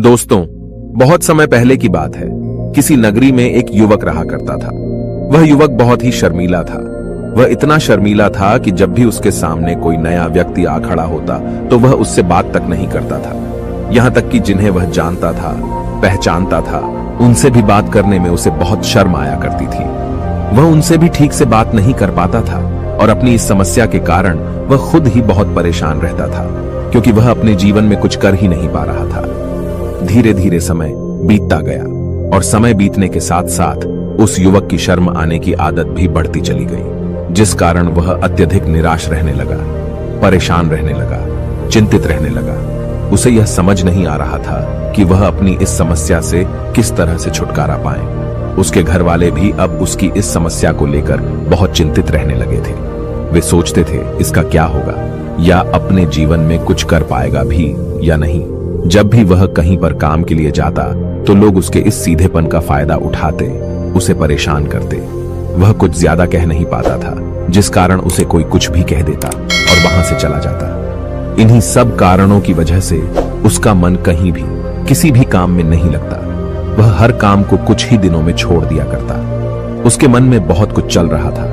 दोस्तों, बहुत समय पहले की बात है। किसी नगरी में एक युवक रहा करता था। वह युवक बहुत ही शर्मीला था। वह इतना शर्मीला था कि जब भी उसके सामने कोई नया व्यक्ति आ खड़ा होता तो वह उससे बात तक नहीं करता था। यहां तक कि जिन्हें वह जानता था, पहचानता था, उनसे भी बात करने में उसे बहुत शर्म आया करती थी। वह उनसे भी ठीक से बात नहीं कर पाता था और अपनी इस समस्या के कारण वह खुद ही बहुत परेशान रहता था, क्योंकि वह अपने जीवन में कुछ कर ही नहीं पा रहा था। धीरे धीरे समय बीतता गया और समय बीतने के साथ साथ उस युवक की शर्म आने की आदत भी बढ़ती चली गई, जिस कारण वह अत्यधिक निराश रहने लगा, परेशान रहने लगा, चिंतित रहने लगा। उसे यह समझ नहीं आ रहा था कि वह अपनी इस समस्या से किस तरह से छुटकारा पाए। उसके घर वाले भी अब उसकी इस समस्या को लेकर बहुत चिंतित रहने लगे थे। वे सोचते थे इसका क्या होगा, या अपने जीवन में कुछ कर पाएगा भी या नहीं। जब भी वह कहीं पर काम के लिए जाता तो लोग उसके इस सीधेपन का फायदा उठाते, उसे परेशान करते। वह कुछ ज्यादा कह नहीं पाता था, जिस कारण उसे कोई कुछ भी कह देता और वहां से चला जाता। इन्हीं सब कारणों की वजह से उसका मन कहीं भी किसी भी काम में नहीं लगता। वह हर काम को कुछ ही दिनों में छोड़ दिया करता। उसके मन में बहुत कुछ चल रहा था।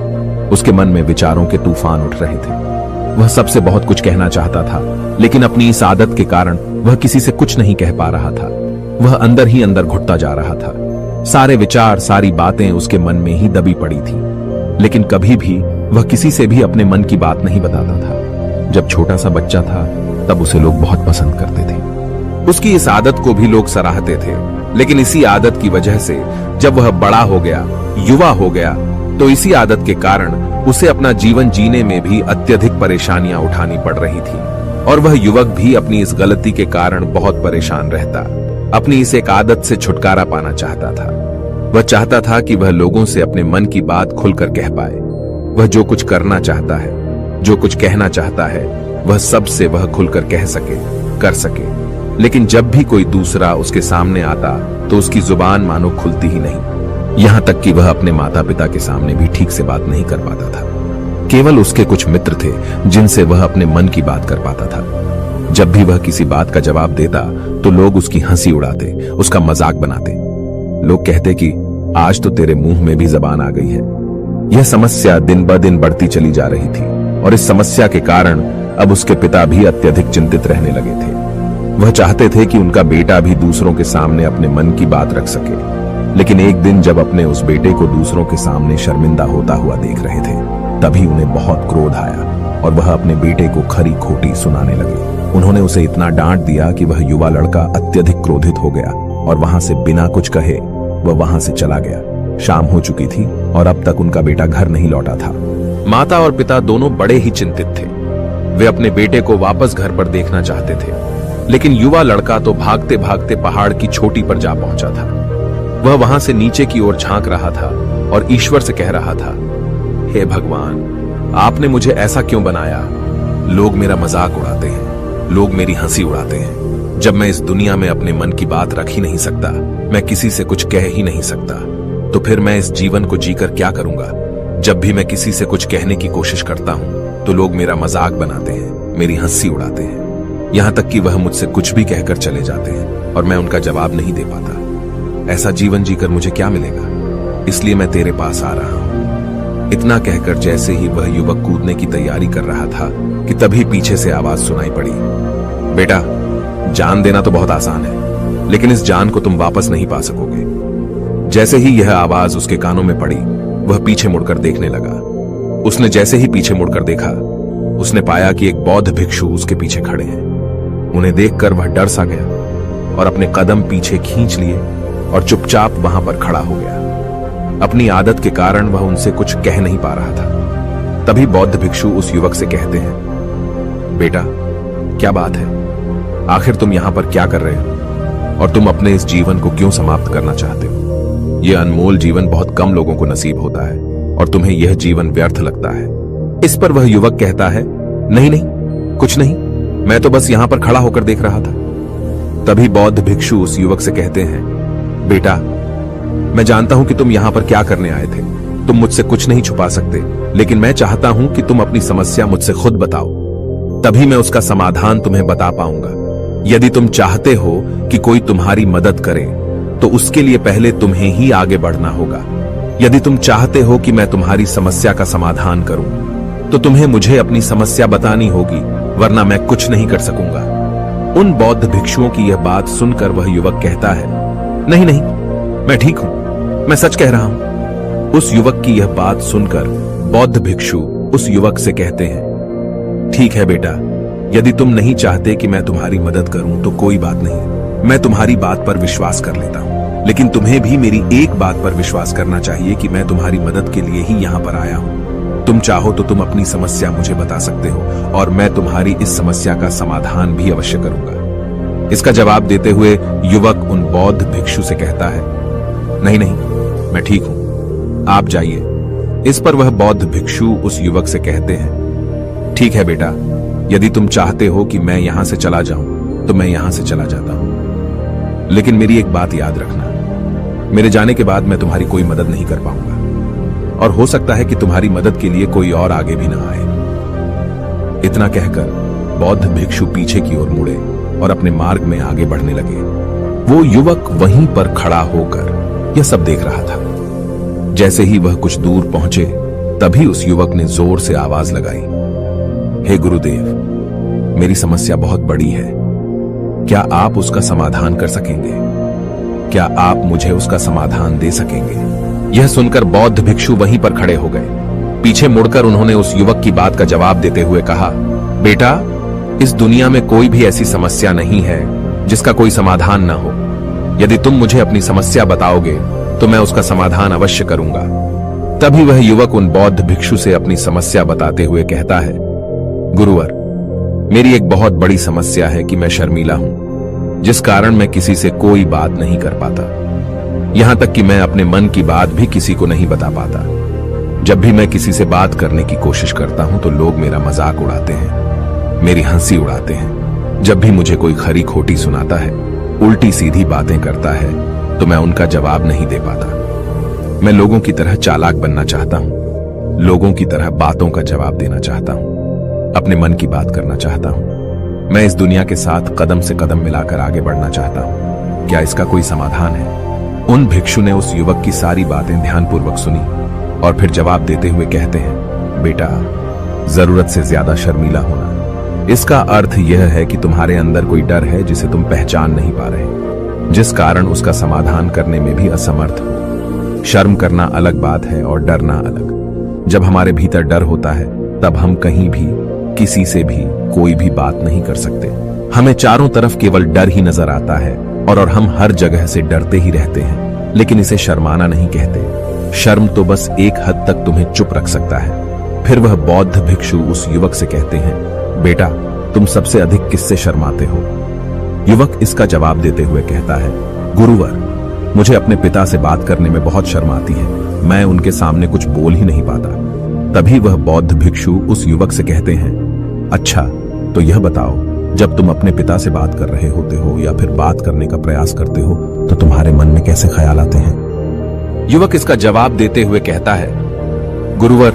उसके मन में विचारों के तूफान उठ रहे थे। वह सबसे बहुत कुछ कहना चाहता था, लेकिन अपनी इस आदत के कारण वह किसी से कुछ नहीं कह पा रहा था। वह अंदर ही अंदर घुटता जा रहा था। सारे विचार, सारी बातें उसके मन में ही दबी पड़ी थी, लेकिन कभी भी वह किसी से भी अपने मन की बात नहीं बताता था। जब छोटा सा बच्चा था तब उसे लोग बहुत पसंद करते थे। उसकी इस आदत को भी लोग सराहते थे, लेकिन इसी आदत की वजह से जब वह बड़ा हो गया, युवा हो गया, तो इसी आदत के कारण उसे अपना जीवन जीने में भी अत्यधिक परेशानियां उठानी पड़ रही थी। और वह युवक भी अपनी इस गलती के कारण बहुत परेशान रहता। अपनी इस एक आदत से छुटकारा पाना चाहता था। वह चाहता था कि वह लोगों से अपने मन की बात खुलकर कह पाए। वह जो कुछ करना चाहता है, जो कुछ कहना चाहता है, वह सबसे वह खुलकर कह सके, कर सके। लेकिन जब भी कोई दूसरा उसके सामने आता तो उसकी जुबान मानो खुलती ही नहीं। यहां तक कि वह अपने माता पिता के सामने भी ठीक से बात नहीं कर पाता था। केवल उसके कुछ मित्र थे जिनसे वह अपने मन की बात कर पाता था। जब भी वह किसी बात का जवाब देता तो लोग उसकी हंसी उड़ाते, उसका मजाक बनाते। लोग कहते कि आज तो तेरे मुंह में भी जबान आ गई है। यह समस्या दिन ब दिन बढ़ती चली जा रही थी और इस समस्या के कारण अब उसके पिता भी अत्यधिक चिंतित रहने लगे थे। वह चाहते थे कि उनका बेटा भी दूसरों के सामने अपने मन की बात रख सके, लेकिन एक दिन जब अपने उस बेटे को दूसरों के सामने शर्मिंदा होता हुआ देख रहे थे, तभी उन्हें बहुत क्रोध आया और वह अपने बेटे को खरी खोटी सुनाने लगे। उन्होंने उसे इतना डांट दिया कि वह युवा लड़का अत्यधिक क्रोधित हो गया और वहां से बिना कुछ कहे वह वहां से चला गया। शाम हो चुकी थी और अब तक उनका बेटा घर नहीं लौटा था। माता और पिता दोनों बड़े ही चिंतित थे। वे अपने बेटे को वापस घर पर देखना चाहते थे, लेकिन युवा लड़का तो भागते भागते पहाड़ की चोटी पर जा पहुंचा था। वह वहां से नीचे की ओर झांक रहा था और ईश्वर से कह रहा था, हे भगवान, आपने मुझे ऐसा क्यों बनाया? लोग मेरा मजाक उड़ाते हैं, लोग मेरी हंसी उड़ाते हैं। जब मैं इस दुनिया में अपने मन की बात रख ही नहीं सकता, मैं किसी से कुछ कह ही नहीं सकता, तो फिर मैं इस जीवन को जीकर क्या करूंगा? जब भी मैं किसी से कुछ कहने की कोशिश करता हूं तो लोग मेरा मजाक बनाते हैं, मेरी हंसी उड़ाते हैं। यहां तक कि वह मुझसे कुछ भी कहकर चले जाते हैं और मैं उनका जवाब नहीं दे पाता। ऐसा जीवन जीकर मुझे क्या मिलेगा? इसलिए मैं तेरे पास आ रहा हूं। इतना कहकर जैसे ही वह युवक कूदने की तैयारी कर रहा था कि तभी पीछे से आवाज सुनाई पड़ी, बेटा, जान देना तो बहुत आसान है, लेकिन इस जान को तुम वापस नहीं पा सकोगे। जैसे ही यह आवाज उसके कानों में पड़ी, वह पीछे मुड़कर देखने लगा। उसने जैसे ही पीछे मुड़कर देखा, उसने पाया कि एक बौद्ध भिक्षु उसके पीछे खड़े हैं। उन्हें देखकर वह डर सा गया और अपने कदम पीछे खींच लिए और चुपचाप वहां पर खड़ा हो गया। अपनी आदत के कारण वह उनसे कुछ कह नहीं पा रहा था। तभी बौद्ध भिक्षु उस युवक से कहते हैं, बेटा, क्या बात है? आखिर तुम यहां पर क्या कर रहे हो और तुम अपने इस जीवन को क्यों समाप्त करना चाहते हो? यह अनमोल जीवन बहुत कम लोगों को नसीब होता है और तुम्हें यह जीवन व्यर्थ लगता है। इस पर वह युवक कहता है, नहीं नहीं, कुछ नहीं, मैं तो बस यहां पर खड़ा होकर देख रहा था। तभी बौद्ध भिक्षु उस युवक से कहते हैं, बेटा, मैं जानता हूं कि तुम यहां पर क्या करने आए थे। तुम मुझसे कुछ नहीं छुपा सकते, लेकिन मैं चाहता हूं कि तुम अपनी समस्या मुझसे खुद बताओ, तभी मैं उसका समाधान तुम्हें बता पाऊंगा। यदि तुम चाहते हो कि कोई तुम्हारी मदद करे तो उसके लिए पहले तुम्हें ही आगे बढ़ना होगा। यदि तुम चाहते हो कि मैं तुम्हारी समस्या का समाधान करूं तो तुम्हें मुझे अपनी समस्या बतानी होगी, वरना मैं कुछ नहीं कर सकूंगा। उन बौद्ध भिक्षुओं की यह बात सुनकर वह युवक कहता है, नहीं नहीं, मैं ठीक हूं, मैं सच कह रहा हूं। उस युवक की यह बात सुनकर बौद्ध भिक्षु उस युवक से कहते हैं, ठीक है बेटा, यदि तुम नहीं चाहते कि मैं तुम्हारी मदद करूं तो कोई बात नहीं, मैं तुम्हारी बात पर विश्वास कर लेता हूं। लेकिन तुम्हें भी मेरी एक बात पर विश्वास करना चाहिए कि मैं तुम्हारी मदद के लिए ही यहां पर आया हूं। तुम चाहो तो तुम अपनी समस्या मुझे बता सकते हो और मैं तुम्हारी इस समस्या का समाधान भी अवश्य करूंगा। इसका जवाब देते हुए युवक उन बौद्ध भिक्षु से कहता है, नहीं नहीं, मैं ठीक हूं, आप जाइए। इस पर वह बौद्ध भिक्षु उस युवक से कहते हैं, ठीक है बेटा, यदि तुम चाहते हो कि मैं यहां से चला जाऊं तो मैं यहां से चला जाता हूं, लेकिन मेरी एक बात याद रखना, मेरे जाने के बाद मैं तुम्हारी कोई मदद नहीं कर पाऊंगा और हो सकता है कि तुम्हारी मदद के लिए कोई और आगे भी ना आए। इतना कहकर बौद्ध भिक्षु पीछे की ओर मुड़े और अपने मार्ग में आगे बढ़ने लगे। वो युवक वहीं पर खड़ा होकर यह सब देख रहा था। जैसे ही वह कुछ दूर पहुंचे तभी उस युवक ने जोर से आवाज लगाई, हे गुरुदेव, मेरी समस्या बहुत बड़ी है, क्या आप उसका समाधान कर सकेंगे? क्या आप मुझे उसका समाधान दे सकेंगे? यह सुनकर बौद्ध भिक्षु वहीं पर खड़े हो गए। पीछे मुड़कर उन्होंने उस युवक की बात का जवाब देते हुए कहा, बेटा, इस दुनिया में कोई भी ऐसी समस्या नहीं है जिसका कोई समाधान ना हो। यदि तुम मुझे अपनी समस्या बताओगे तो मैं उसका समाधान अवश्य करूंगा। तभी वह युवक उन बौद्ध भिक्षु से अपनी समस्या बताते हुए कहता है, गुरुवर, मेरी एक बहुत बड़ी समस्या है कि मैं शर्मीला हूं, जिस कारण मैं किसी से कोई बात नहीं कर पाता। यहां तक कि मैं अपने मन की बात भी किसी को नहीं बता पाता। जब भी मैं किसी से बात करने की कोशिश करता हूं तो लोग मेरा मजाक उड़ाते हैं, मेरी हंसी उड़ाते हैं। जब भी मुझे कोई खरी खोटी सुनाता है, उल्टी सीधी बातें करता है, तो मैं उनका जवाब नहीं दे पाता। मैं लोगों की तरह चालाक बनना चाहता हूं, लोगों की तरह बातों का जवाब देना चाहता हूं, अपने मन की बात करना चाहता हूं। मैं इस दुनिया के साथ कदम से कदम मिलाकर आगे बढ़ना चाहता हूं। क्या इसका कोई समाधान है? उन भिक्षु ने उस युवक की सारी बातें ध्यानपूर्वक सुनी और फिर जवाब देते हुए कहते हैं, बेटा, जरूरत से ज्यादा शर्मीला होना, इसका अर्थ यह है कि तुम्हारे अंदर कोई डर है जिसे तुम पहचान नहीं पा रहे, जिस कारण उसका समाधान करने में भी असमर्थ हो। शर्म करना अलग बात है और डरना अलग। जब हमारे भीतर डर होता है तब हम कहीं भी, किसी से भी कोई भी बात नहीं कर सकते। हमें चारों तरफ केवल डर ही नजर आता है और हम हर जगह से डरते ही रहते हैं, लेकिन इसे शर्माना नहीं कहते। शर्म तो बस एक हद तक तुम्हें चुप रख सकता है। फिर वह बौद्ध भिक्षु उस युवक से कहते हैं, बेटा, तुम सबसे अधिक किससे शर्माते हो? युवक इसका जवाब देते हुए कहता है, गुरुवर, मुझे अपने पिता से बात करने में बहुत शर्म आती है, मैं उनके सामने कुछ बोल ही नहीं पाता। तभी वह बौद्ध भिक्षु उस युवक से कहते हैं, अच्छा, तो यह बताओ, जब तुम अपने पिता से बात कर रहे होते हो या फिर बात करने का प्रयास करते हो तो तुम्हारे मन में कैसे ख्याल आते हैं? युवक इसका जवाब देते हुए कहता है, गुरुवर,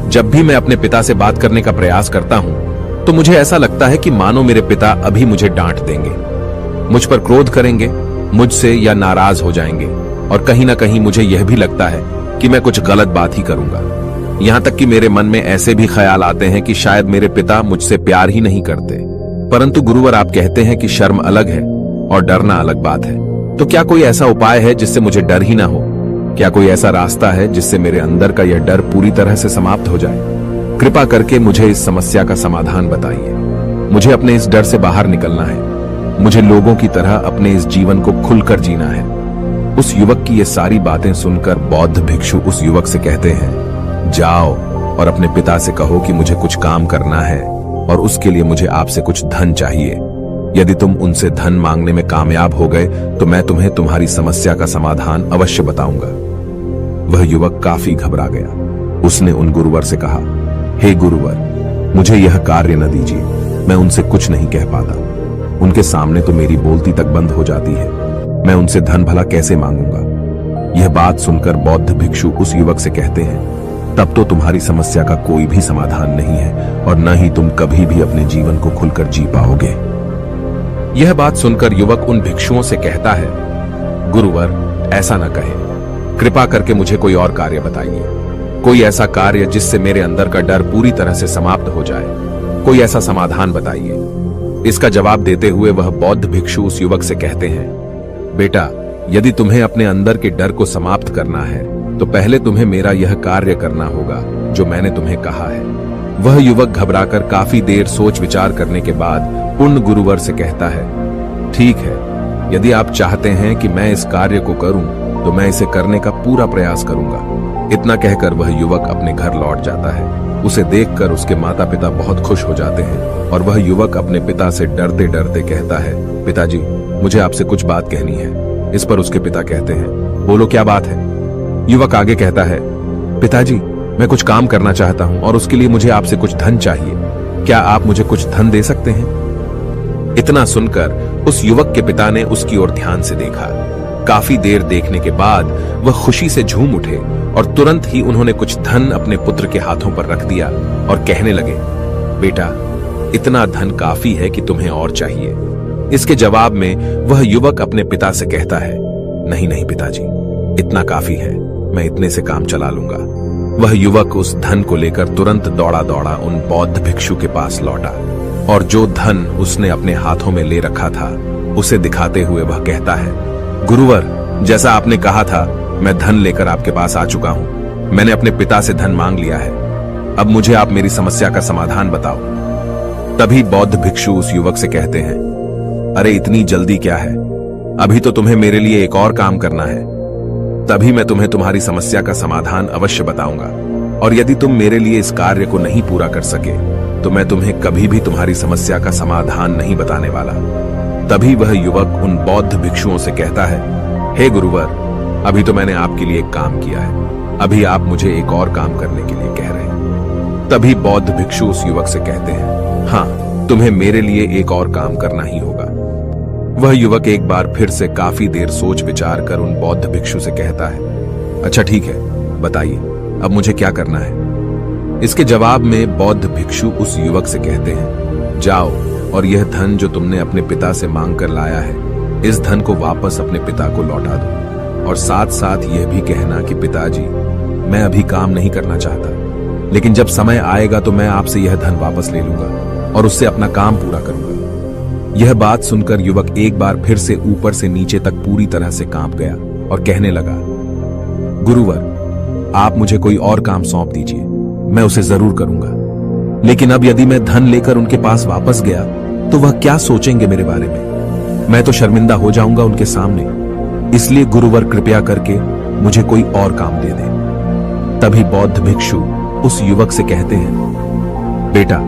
जब भी मैं अपने पिता से बात करने का प्रयास करता हूं तो मुझे ऐसा लगता है कि मानो मेरे पिता अभी मुझे डांट देंगे, मुझ पर क्रोध करेंगे, मुझसे या नाराज हो जाएंगे, और कहीं ना कहीं मुझे यह भी लगता है कि मैं कुछ गलत बात ही करूंगा। यहां तक कि मेरे मन में ऐसे भी ख्याल आते हैं कि शायद मेरे पिता मुझसे प्यार ही नहीं करते। परंतु गुरुवर, आप कहते हैं कि शर्म अलग है और डरना अलग बात है, तो क्या कोई ऐसा उपाय है जिससे मुझे डर ही ना हो? क्या कोई ऐसा रास्ता है जिससे मेरे अंदर का यह डर पूरी तरह से समाप्त हो जाए? कृपा करके मुझे इस समस्या का समाधान बताइए। मुझे अपने इस डर से बाहर निकलना है। मुझे लोगों की तरह अपने इस जीवन को खुलकर जीना है। उस युवक की ये सारी बातें सुनकर बौद्ध भिक्षु उस युवक से कहते हैं, जाओ और अपने पिता से कहो कि मुझे कुछ काम करना है और उसके लिए मुझे आपसे कुछ धन चाहिए। यदि तुम उनसे धन मांगने में कामयाब हो गए तो मैं तुम्हें तुम्हारी समस्या का समाधान अवश्य बताऊंगा। वह युवक काफी घबरा गया। उसने उन गुरुवर से कहा, हे गुरुवर, मुझे यह कार्य न दीजिए, मैं उनसे कुछ नहीं कह पाता। उनके सामने तो मेरी बोलती तक बंद हो जाती है, मैं उनसे धन भला कैसे मांगूंगा? यह बात सुनकर बौद्ध भिक्षु उस युवक से कहते हैं, तब तो तुम्हारी समस्या का कोई भी समाधान नहीं है और न ही तुम कभी भी अपने जीवन को खुलकर जी पाओगे। यह बात सुनकर युवक उन भिक्षुओं से कहता है, गुरुवर, ऐसा न कहे, कृपा करके मुझे कोई और कार्य बताइए, कोई ऐसा कार्य जिससे मेरे अंदर का डर पूरी तरह से समाप्त हो जाए, कोई ऐसा समाधान बताइए। इसका जवाब देते हुए वह बौद्ध भिक्षु उस युवक से कहते हैं, बेटा, यदि तुम्हें अपने अंदर के डर को समाप्त करना है तो पहले तुम्हें मेरा यह कार्य करना होगा जो मैंने तुम्हें कहा है। वह युवक घबराकर काफी देर सोच विचार करने के बाद पूर्ण गुरुवर से कहता है, ठीक है, यदि आप चाहते हैं कि मैं इस कार्य को करूं तो मैं इसे करने का पूरा प्रयास करूंगा। इतना कहकर वह युवक अपने घर लौट जाता है। उसे देखकर उसके माता पिता बहुत खुश हो जाते हैं और वह युवक अपने पिता से डरते डरते कहता है, पिताजी, मुझे आपसे कुछ बात कहनी है। इस पर उसके पिता कहते हैं, बोलो, क्या बात है। युवक आगे कहता है, पिताजी, मैं कुछ काम करना चाहता हूं और उसके लिए मुझे आपसे कुछ धन चाहिए, क्या आप मुझे कुछ धन दे सकते हैं। इतना सुनकर उस युवक के पिता ने उसकी ओर ध्यान से देखा। काफी देर देखने के बाद वह खुशी से झूम उठे और तुरंत ही उन्होंने कुछ धन अपने पुत्र के हाथों पर रख दिया और कहने लगे, बेटा, इतना धन काफी है कि तुम्हें और चाहिए। इसके जवाब में वह युवक अपने पिता से कहता है, नहीं नहीं पिताजी, इतना काफी है, मैं इतने से काम चला लूंगा। वह युवक उस धन को लेकर तुरंत दौड़ा दौड़ा उन बौद्ध भिक्षु के पास लौटा और जो धन उसने अपने हाथों में ले रखा था उसे दिखाते हुए वह कहता है, गुरुवर, जैसा आपने कहा था, मैं धन लेकर आपके पास आ चुका हूं। मैंने अपने पिता से धन मांग लिया है। अब मुझे आप मेरी समस्या का समाधान बताओ। तभी बौद्ध भिक्षु उस युवक से कहते हैं, अरे इतनी जल्दी क्या है, अभी तो तुम्हें मेरे लिए एक और काम करना है, तभी मैं तुम्हें तुम्हारी समस्या का समाधान अवश्य बताऊंगा। और यदि तुम मेरे लिए इस कार्य को नहीं पूरा कर सके तो मैं तुम्हें कभी भी तुम्हारी समस्या का समाधान नहीं बताने वाला। तभी वह युवक उन बौद्ध भिक्षुओं से कहता है, हे गुरुवर, अभी तो मैंने आपके लिए एक काम किया है, अभी आप मुझे एक और काम करने के लिए कह रहे हैं। तभी बौद्ध भिक्षु उस युवक से कहते हैं, हाँ, तुम्हें मेरे लिए एक और काम करना ही होगा। वह युवक एक बार फिर से काफी देर सोच विचार कर उन बौद्ध भिक्षु से कहता है, अच्छा ठीक है, बताइए, अब मुझे क्या करना है। इसके जवाब में बौद्ध भिक्षु उस युवक से कहते हैं, जाओ और यह धन जो तुमने अपने पिता से मांग कर लाया है, इस धन को वापस अपने पिता को लौटा दो और साथ साथ यह भी कहना कि पिताजी, मैं अभी काम नहीं करना चाहता, लेकिन जब समय आएगा तो मैं आपसे यह धन वापस ले लूंगा और उससे अपना काम पूरा करूंगा। यह बात सुनकर युवक एक बार फिर से ऊपर से नीचे तक पूरी तरह से कांप गया और कहने लगा, गुरुवर, आप मुझे कोई और काम सौंप दीजिए, मैं उसे जरूर करूंगा, लेकिन अब यदि मैं धन लेकर उनके पास वापस गया तो वह क्या सोचेंगे मेरे बारे में, मैं तो शर्मिंदा हो जाऊंगा उनके सामने, इसलिए गुरुवर कृपया करके मुझे कोई और काम दे दे। तभी बौद्ध भिक्षु उस युवक से कहते हैं, बेटा,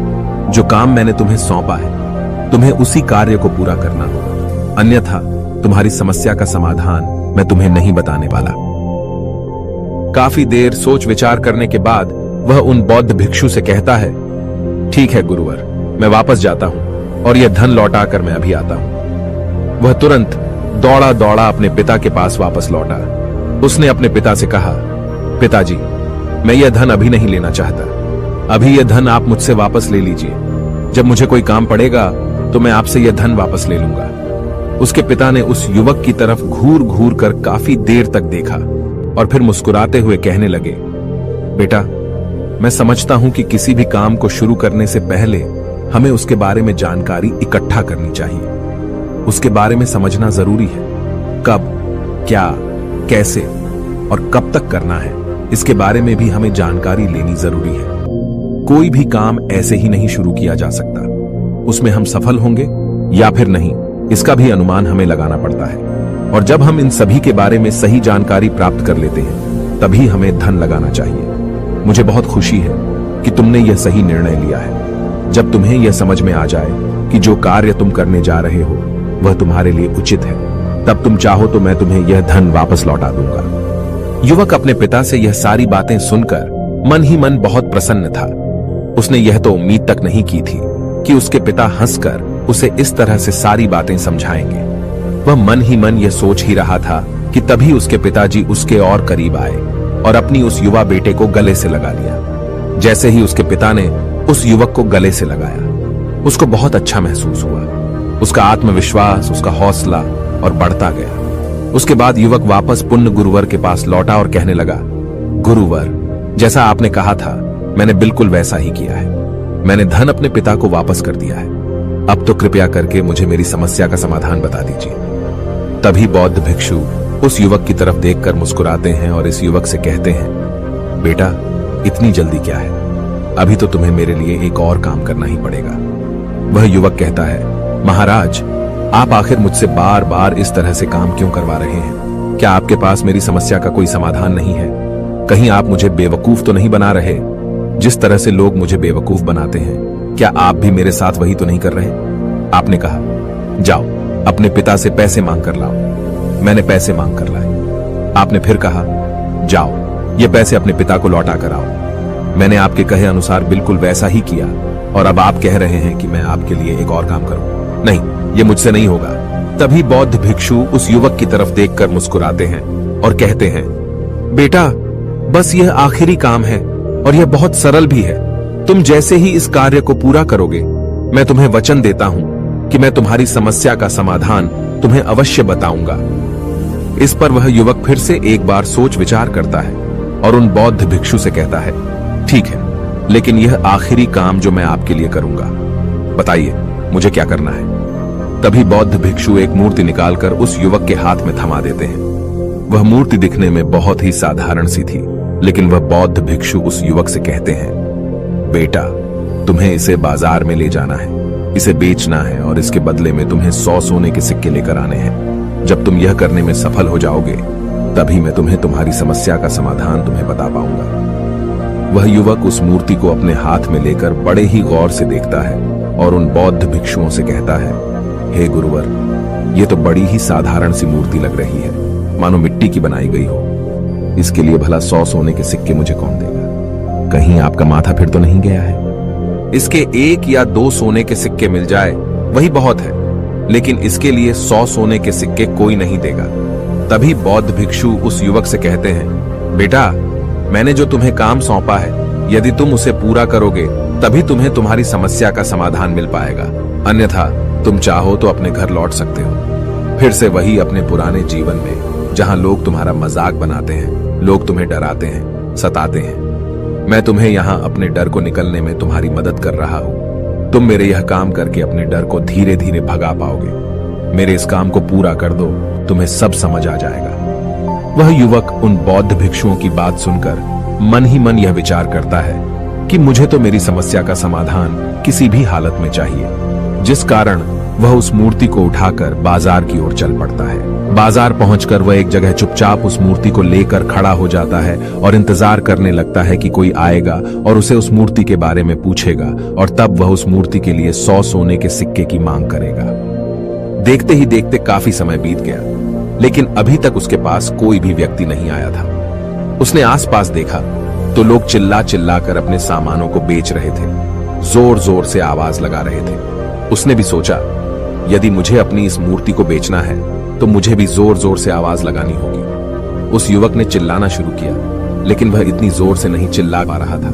जो काम मैंने तुम्हें सौंपा है, तुम्हें उसी कार्य को पूरा करना होगा, अन्यथा तुम्हारी समस्या का समाधान मैं तुम्हें नहीं बताने वाला। काफी देर सोच विचार करने के बाद वह उन बौद्ध भिक्षु से कहता है, ठीक है गुरुवर, मैं वापस जाता हूं और यह धन लौटाकर मैं अभी आता हूं। वह तुरंत दौड़ा दौड़ा अपने पिता के पास वापस लौटा। उसने अपने पिता से कहा, पिताजी, मैं यह धन अभी नहीं लेना चाहता, अभी यह धन आप मुझसे वापस ले लीजिए, जब मुझे कोई काम पड़ेगा तो मैं आपसे यह धन वापस ले लूंगा। उसके पिता ने उस युवक की तरफ घूर घूर कर काफी देर तक देखा और फिर मुस्कुराते हुए कहने लगे, बेटा, मैं समझता हूं कि किसी भी काम को शुरू करने से पहले हमें उसके बारे में जानकारी इकट्ठा करनी चाहिए, उसके बारे में समझना जरूरी है, कब, क्या, कैसे और कब तक करना है, इसके बारे में भी हमें जानकारी लेनी जरूरी है। कोई भी काम ऐसे ही नहीं शुरू किया जा सकता, उसमें हम सफल होंगे या फिर नहीं, इसका भी अनुमान हमें लगाना पड़ता है। और जब हम इन सभी के बारे में सही जानकारी प्राप्त कर लेते हैं, तभी हमें धन लगाना चाहिए। मुझे बहुत खुशी है कि तुमने यह सही निर्णय लिया है। जब तुम्हें यह समझ में आ जाए कि जो कार्य तुम करने जा रहे हो वह तुम्हारे लिए उचित है, तब तुम चाहो तो मैं तुम्हें यह धन वापस लौटा दूंगा। युवक अपने पिता से यह सारी बातें सुनकर मन ही मन बहुत प्रसन्न था। उसने यह तो उम्मीद तक नहीं की थी कि उसके पिता हंसकर उसे इस तरह से सारी बातें समझाएंगे। वह मन ही मन यह सोच ही रहा था कि तभी उसके पिताजी उसके और करीब आए और अपनी उस युवा बेटे को गले से लगा लिया। जैसे ही उसके पिता ने उस युवक को गले से लगाया, उसको बहुत अच्छा महसूस हुआ। उसका आत्मविश्वास, उसका हौसला और बढ़ता गया। उसके बाद युवक वापस पुण्य गुरुवर के पास लौटा और कहने लगा, गुरुवर, जैसा आपने कहा था मैंने बिल्कुल वैसा ही किया है। मैंने धन अपने पिता को वापस कर दिया है। अब तो कृपया करके मुझे मेरी समस्या का समाधान बता दीजिए। तभी बौद्ध भिक्षु उस युवक की तरफ देखकर मुस्कुराते हैं और इस युवक से कहते हैं, बेटा, इतनी जल्दी क्या है? अभी तो तुम्हें मेरे लिए एक और काम करना ही पड़ेगा। वह युवक कहता है, महाराज, आप आखिर मुझसे बार बार इस तरह से काम क्यों करवा रहे हैं? क्या आपके पास मेरी समस्या का कोई समाधान नहीं है? कहीं आप मुझे बेवकूफ तो नहीं बना रहे? जिस तरह से लोग मुझे बेवकूफ बनाते हैं, क्या आप भी मेरे साथ वही तो नहीं कर रहे? आपने कहा, जाओ अपने पिता से पैसे मांग कर लाओ। मैंने पैसे मांग कर लाए। आपने फिर कहा, जाओ ये पैसे अपने पिता को लौटा कर आओ। मैंने आपके कहे अनुसार बिल्कुल वैसा ही किया और अब आप कह रहे हैं कि मैं आपके लिए एक और काम करूं। नहीं, ये मुझसे नहीं होगा। तभी बौद्ध भिक्षु उस युवक की तरफ देखकर मुस्कुराते हैं और कहते हैं, बेटा, बस यह आखिरी काम है और यह बहुत सरल भी है। तुम जैसे ही इस कार्य को पूरा करोगे, मैं तुम्हें वचन देता हूं कि मैं तुम्हारी समस्या का समाधान तुम्हें अवश्य बताऊंगा। इस पर वह युवक फिर से एक बार सोच विचार करता है और उन बौद्ध भिक्षु से कहता है, ठीक है, लेकिन यह आखिरी काम जो मैं आपके लिए करूंगा, बताइए मुझे क्या करना है? तभी बौद्ध भिक्षु एक मूर्ति निकालकर उस युवक के हाथ में थमा देते हैं। वह मूर्ति दिखने में बहुत ही साधारण सी थी, लेकिन वह बौद्ध भिक्षु उस युवक से कहते हैं, बेटा, तुम्हें इसे बाजार में ले जाना है, इसे बेचना है और इसके बदले में तुम्हें 100 सोने के सिक्के लेकर आने हैं। जब तुम यह करने में सफल हो जाओगे, तभी मैं तुम्हें तुम्हारी समस्या का समाधान तुम्हें बता पाऊंगा। वह युवक उस मूर्ति को अपने हाथ में लेकर बड़े ही गौर से देखता है और उन बौद्ध भिक्षुओं से कहता है, हे गुरुवर, ये तो बड़ी ही साधारण सी मूर्ति लग रही है, मानो मिट्टी की बनाई गई हो। इसके लिए भला 100 सोने के सिक्के मुझे कौन देगा? कहीं आपका माथा फिर तो नहीं गया है? इसके 1 या 2 सोने के सिक्के मिल जाए वही बहुत है, लेकिन इसके लिए 100 सोने के सिक्के कोई नहीं देगा। तभी बौद्ध भिक्षु उस युवक से कहते हैं, बेटा, मैंने जो तुम्हें काम सौंपा है, यदि तुम उसे पूरा करोगे तभी तुम्हें तुम्हारी समस्या का समाधान मिल पाएगा, अन्यथा तुम चाहो तो अपने घर लौट सकते हो, फिर से वही अपने पुराने जीवन में, जहां लोग तुम्हारा मजाक बनाते हैं, लोग तुम्हें डराते हैं, सताते हैं। मैं तुम्हें यहां अपने डर को निकलने में तुम्हारी मदद कर रहा हूं। तुम मेरे यह काम करके अपने डर को धीरे धीरे भगा पाओगे। मेरे इस काम को पूरा कर दो, तुम्हें सब समझ आ जाएगा। वह युवक उन बौद्ध भिक्षुओं की बात सुनकर मन ही मन यह विचार करता है कि मुझे तो मेरी समस्या का समाधान किसी भी हालत में चाहिए, जिस कारण वह उस मूर्ति को उठाकर बाजार की ओर चल पड़ता है। बाजार पहुंचकर वह एक जगह चुपचाप उस मूर्ति को लेकर खड़ा हो जाता है और इंतजार करने लगता है कि कोई आएगा और उसे उस मूर्ति के बारे में पूछेगा और तब वह उस मूर्ति के लिए 100 सोने के सिक्के की मांग करेगा। देखते ही देखते काफी समय बीत गया, लेकिन अभी तक उसके पास कोई भी व्यक्ति नहीं आया था। उसने आसपास देखा तो लोग चिल्ला चिल्ला कर अपने सामानों को बेच रहे थे, जोर जोर से आवाज लगा रहे थे। उसने भी सोचा, यदि मुझे अपनी इस मूर्ति को बेचना है तो मुझे भी जोर जोर से आवाज लगानी होगी। उस युवक ने चिल्लाना शुरू किया, लेकिन वह इतनी जोर से नहीं चिल्ला पा रहा था।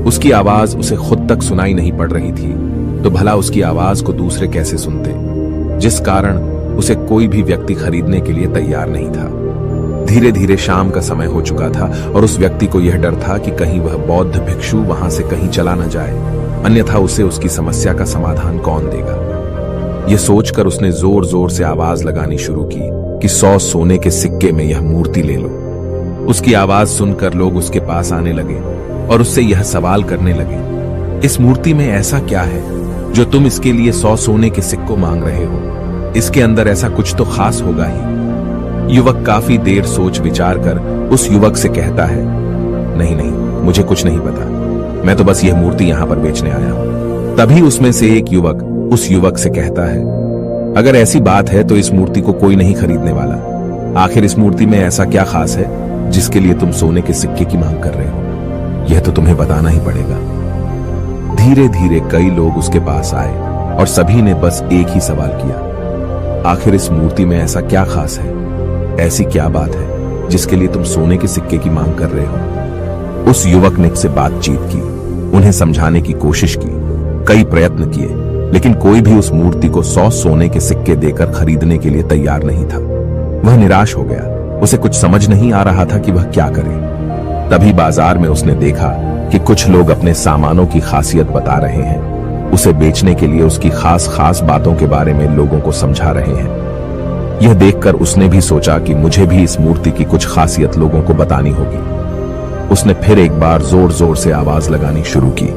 उसकी आवाज उसे खुद तक सुनाई नहीं पड़ रही थी, तो भला उसकी आवाज को दूसरे कैसे सुनते, जिस कारण उसे कोई भी व्यक्ति खरीदने के लिए तैयार नहीं था। धीरे धीरे शाम का समय हो चुका था और उस व्यक्ति को यह डर था कि कहीं वह बौद्ध भिक्षु वहां से कहीं चला न जाए, अन्यथा उसे उसकी समस्या का समाधान कौन देगा। यह सोचकर उसने जोर जोर से आवाज लगानी शुरू की कि 100 सोने के सिक्के में यह मूर्ति ले लो। उसकी आवाज सुनकर लोग उसके पास आने लगे और उससे यह सवाल करने लगे, इस मूर्ति में ऐसा क्या है जो तुम इसके लिए 100 सोने के सिक्कों मांग रहे हो? इसके अंदर ऐसा कुछ तो खास होगा ही। युवक काफी देर सोच विचार कर उस युवक से कहता है, नहीं नहीं, मुझे कुछ नहीं पता, मैं तो बस यह मूर्ति यहां पर बेचने आया हूं। तभी उसमें से एक युवक उस युवक से कहता है, अगर ऐसी बात है तो इस मूर्ति को कोई नहीं खरीदने वाला। आखिर इस मूर्ति में ऐसा क्या खास है जिसके लिए तुम सोने के सिक्के की मांग कर रहे हो? यह तो तुम्हें बताना ही पड़ेगा। धीरे धीरे कई लोग उसके पास आए और सभी ने बस एक ही सवाल किया, आखिर इस मूर्ति में ऐसा क्या खास है, ऐसी क्या बात है जिसके लिए तुम सोने के सिक्के की मांग कर रहे हो? उस युवक ने से बातचीत की, उन्हें समझाने की कोशिश की, कई प्रयत्न किए, लेकिन कोई भी उस मूर्ति को 100 सोने के सिक्के देकर खरीदने के लिए तैयार नहीं था। वह निराश हो गया। उसे कुछ समझ नहीं आ रहा था कि वह क्या करे। तभी बाजार में उसने देखा कि कुछ लोग अपने सामानों की खासियत बता रहे हैं, उसे बेचने के लिए उसकी खास खास बातों के बारे में लोगों को समझा रहे हैं। यह देखकर उसने भी सोचा कि मुझे भी इस मूर्ति की कुछ खासियत लोगों को बतानी होगी। उसने फिर एक बार जोर जोर से आवाज लगानी शुरू की।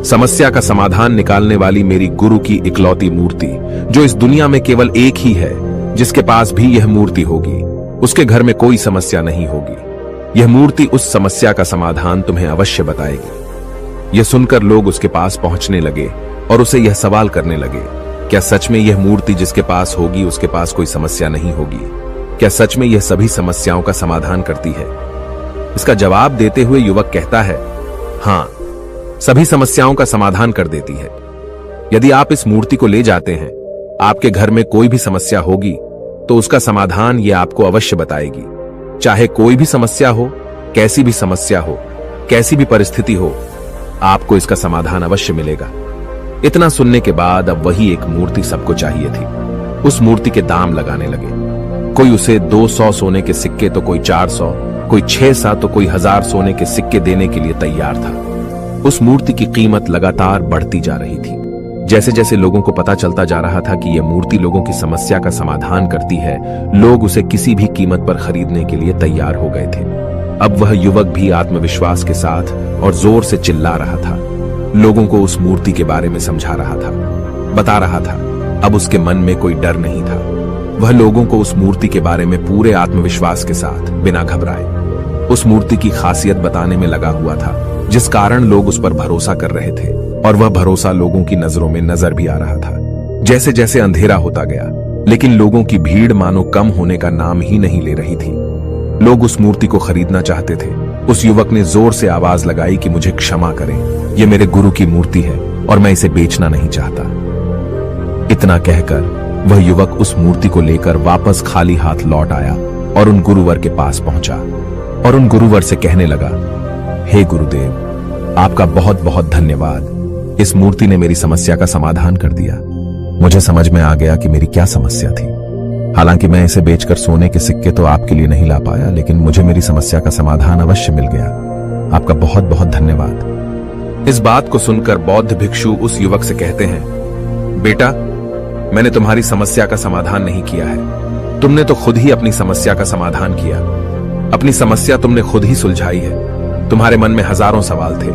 समस्या का समाधान निकालने वाली मेरी गुरु की इकलौती मूर्ति, जो इस दुनिया में केवल एक ही है जिसके पास भी यह मूर्ति होगी, उसके घर में कोई समस्या नहीं होगी। यह मूर्ति उस समस्या का समाधान तुम्हें अवश्य बताएगी। यह सुनकर लोग उसके पास पहुंचने लगे और उसे यह सवाल करने लगे, क्या सच में यह मूर्ति जिसके पास होगी उसके पास कोई समस्या नहीं होगी? क्या सच में यह सभी समस्याओं का समाधान करती है? इसका जवाब देते हुए युवक कहता है, हाँ, सभी समस्याओं का समाधान कर देती है। यदि आप इस मूर्ति को ले जाते हैं, आपके घर में कोई भी समस्या होगी तो उसका समाधान ये आपको अवश्य बताएगी। चाहे कोई भी समस्या हो, कैसी भी समस्या हो, कैसी भी परिस्थिति हो, आपको इसका समाधान अवश्य मिलेगा। इतना सुनने के बाद अब वही एक मूर्ति सबको चाहिए थी। उस मूर्ति के दाम लगाने लगे। कोई उसे 200 सोने के सिक्के तो कोई 400, कोई 600 तो कोई 1000 सोने के सिक्के देने के लिए तैयार था। उस मूर्ति की कीमत लगातार बढ़ती जा रही थी। जैसे जैसे लोगों को पता चलता जा रहा था कि यह मूर्ति लोगों की समस्या का समाधान करती है, लोग उसे किसी भी कीमत पर खरीदने के लिए तैयार हो गए थे। अब वह युवक भी आत्मविश्वास के साथ और जोर से चिल्ला रहा था, लोगों को उस मूर्ति के बारे में समझा रहा था, बता रहा था। अब उसके मन में कोई डर नहीं था। वह लोगों को उस मूर्ति के बारे में पूरे आत्मविश्वास के साथ, बिना घबराए, उस मूर्ति की खासियत बताने में लगा हुआ था, जिस कारण लोग उस पर भरोसा कर रहे थे। और वह भरोसा लोगों की नजरों में नजर भी आ रहा था। जैसे जैसे अंधेरा होता गया, लेकिन लोगों की भीड़ मानो कम होने का नाम ही नहीं ले रही थी। लोग उस मूर्ति को खरीदना चाहते थे। उस युवक ने जोर से आवाज लगाई कि मुझे क्षमा करें, यह मेरे गुरु की मूर्ति है और मैं इसे बेचना नहीं चाहता। इतना कहकर वह युवक उस मूर्ति को लेकर वापस खाली हाथ लौट आया और उन गुरुवर के पास पहुंचा और उन गुरुवर से कहने लगा, हे गुरुदेव, आपका बहुत बहुत धन्यवाद। इस मूर्ति ने मेरी समस्या का समाधान कर दिया। मुझे समझ में आ गया कि मेरी क्या समस्या थी। हालांकि मैं इसे बेचकर सोने के सिक्के तो आपके लिए नहीं ला पाया, लेकिन मुझे मेरी समस्या का समाधान अवश्य मिल गया। आपका बहुत बहुत धन्यवाद। इस बात को सुनकर बौद्ध भिक्षु उस युवक से कहते हैं, बेटा, मैंने तुम्हारी समस्या का समाधान नहीं किया है, तुमने तो खुद ही अपनी समस्या का समाधान किया। अपनी समस्या तुमने खुद ही सुलझाई है। तुम्हारे मन में हजारों सवाल थे,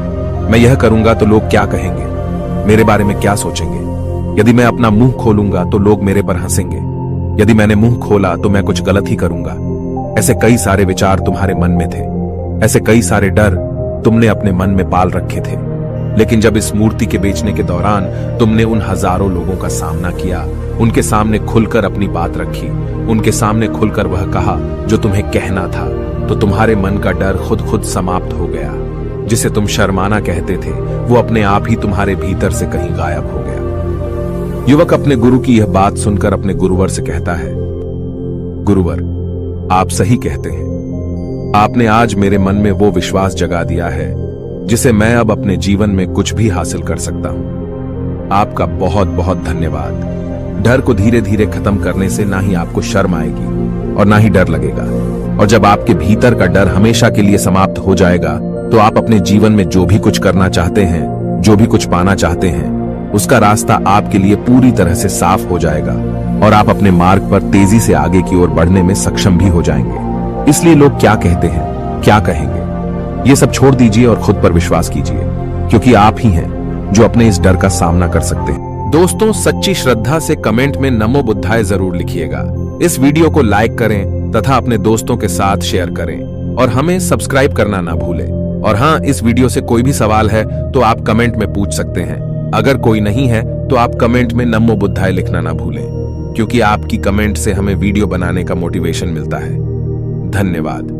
मैं यह करूंगा तो लोग क्या कहेंगे, मेरे बारे में क्या सोचेंगे। यदि मैं अपना मुंह खोलूंगा तो लोग मेरे पर हंसेंगे। यदि मैंने मुंह खोला तो मैं कुछ गलत ही करूंगा। ऐसे कई सारे विचार तुम्हारे मन में थे, ऐसे कई सारे डर तुमने अपने मन में पाल रखे थे। लेकिन जब इस मूर्ति के बेचने के दौरान तुमने उन हजारों लोगों का सामना किया, उनके सामने खुलकर अपनी बात रखी, उनके सामने खुलकर वह कहा जो तुम्हें कहना था, तो तुम्हारे मन का डर खुद खुद समाप्त हो गया। जिसे तुम शर्माना कहते थे, वो अपने आप ही तुम्हारे भीतर से कहीं गायब हो गया। युवक अपने गुरु की यह बात सुनकर अपने गुरुवर से कहता है, गुरुवर, आप सही कहते हैं। आपने आज मेरे मन में वो विश्वास जगा दिया है जिसे मैं अब अपने जीवन में कुछ भी हासिल कर सकता हूं। आपका बहुत बहुत धन्यवाद। डर को धीरे धीरे खत्म करने से ना ही आपको शर्म आएगी और ना ही डर लगेगा। और जब आपके भीतर का डर हमेशा के लिए समाप्त हो जाएगा, तो आप अपने जीवन में जो भी कुछ करना चाहते हैं, जो भी कुछ पाना चाहते हैं, उसका रास्ता आपके लिए पूरी तरह से साफ हो जाएगा और आप अपने मार्ग पर तेजी से आगे की ओर बढ़ने में सक्षम भी हो जाएंगे। इसलिए लोग क्या कहते हैं, क्या कहेंगे, ये सब छोड़ दीजिए और खुद पर विश्वास कीजिए, क्योंकि आप ही हैं जो अपने इस डर का सामना कर सकते हैं। दोस्तों, सच्ची श्रद्धा से कमेंट में नमो बुद्धाय जरूर लिखिएगा। इस वीडियो को लाइक करें तथा अपने दोस्तों के साथ शेयर करें और हमें सब्सक्राइब करना ना भूलें। और हाँ, इस वीडियो से कोई भी सवाल है तो आप कमेंट में पूछ सकते हैं। अगर कोई नहीं है तो आप कमेंट में नमो बुद्धाय लिखना ना भूलें, क्योंकि आपकी कमेंट से हमें वीडियो बनाने का मोटिवेशन मिलता है। धन्यवाद।